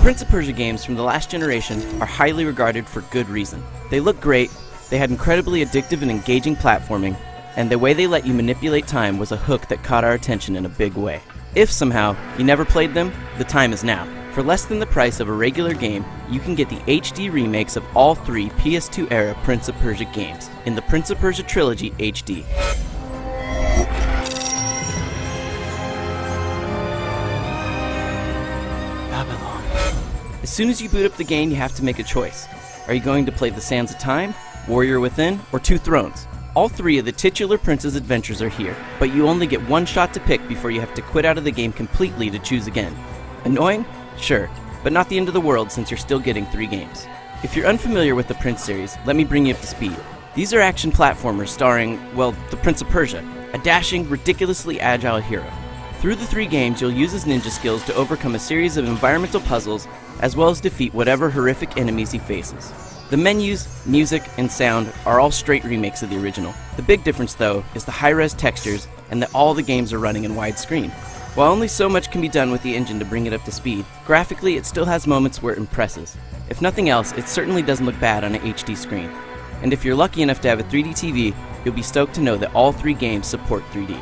Prince of Persia games from the last generation are highly regarded for good reason. They look great, they had incredibly addictive and engaging platforming, and the way they let you manipulate time was a hook that caught our attention in a big way. If somehow you never played them, the time is now. For less than the price of a regular game, you can get the HD remakes of all 3 PS2 era Prince of Persia games in the Prince of Persia Trilogy HD. Babylon. As soon as you boot up the game, you have to make a choice. Are you going to play The Sands of Time, Warrior Within, or Two Thrones? All 3 of the titular Prince's adventures are here, but you only get one shot to pick before you have to quit out of the game completely to choose again. Annoying? Sure, but not the end of the world since you're still getting 3 games. If you're unfamiliar with the Prince series, let me bring you up to speed. These are action platformers starring, well, the Prince of Persia, a dashing, ridiculously agile hero. Through the 3 games, you'll use his ninja skills to overcome a series of environmental puzzles, as well as defeat whatever horrific enemies he faces. The menus, music, and sound are all straight remakes of the original. The big difference, though, is the high-res textures and that all the games are running in widescreen. While only so much can be done with the engine to bring it up to speed, graphically it still has moments where it impresses. If nothing else, it certainly doesn't look bad on an HD screen. And if you're lucky enough to have a 3D TV, you'll be stoked to know that all 3 games support 3D.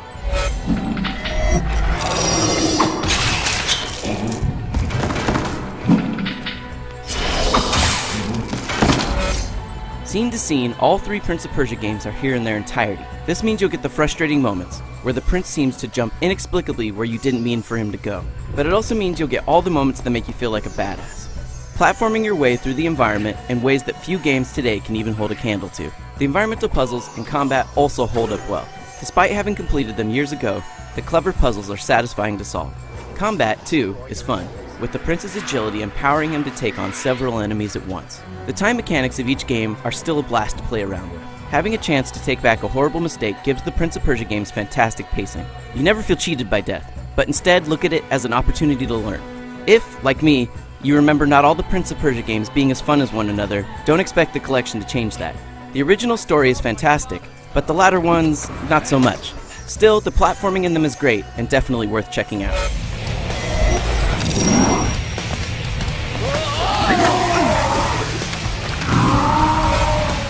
Scene to scene, all 3 Prince of Persia games are here in their entirety. This means you'll get the frustrating moments, where the prince seems to jump inexplicably where you didn't mean for him to go. But it also means you'll get all the moments that make you feel like a badass. Platforming your way through the environment in ways that few games today can even hold a candle to. The environmental puzzles and combat also hold up well. Despite having completed them years ago, the clever puzzles are satisfying to solve. Combat, too, is fun, with the prince's agility empowering him to take on several enemies at once. The time mechanics of each game are still a blast to play around with. Having a chance to take back a horrible mistake gives the Prince of Persia games fantastic pacing. You never feel cheated by death, but instead look at it as an opportunity to learn. If, like me, you remember not all the Prince of Persia games being as fun as one another, don't expect the collection to change that. The original story is fantastic, but the latter ones, not so much. Still, the platforming in them is great and definitely worth checking out.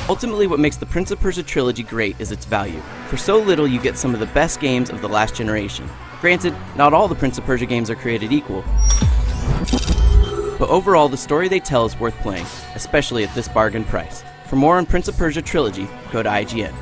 Ultimately, what makes the Prince of Persia trilogy great is its value. For so little, you get some of the best games of the last generation. Granted, not all the Prince of Persia games are created equal, but overall, the story they tell is worth playing, especially at this bargain price. For more on Prince of Persia trilogy, go to IGN.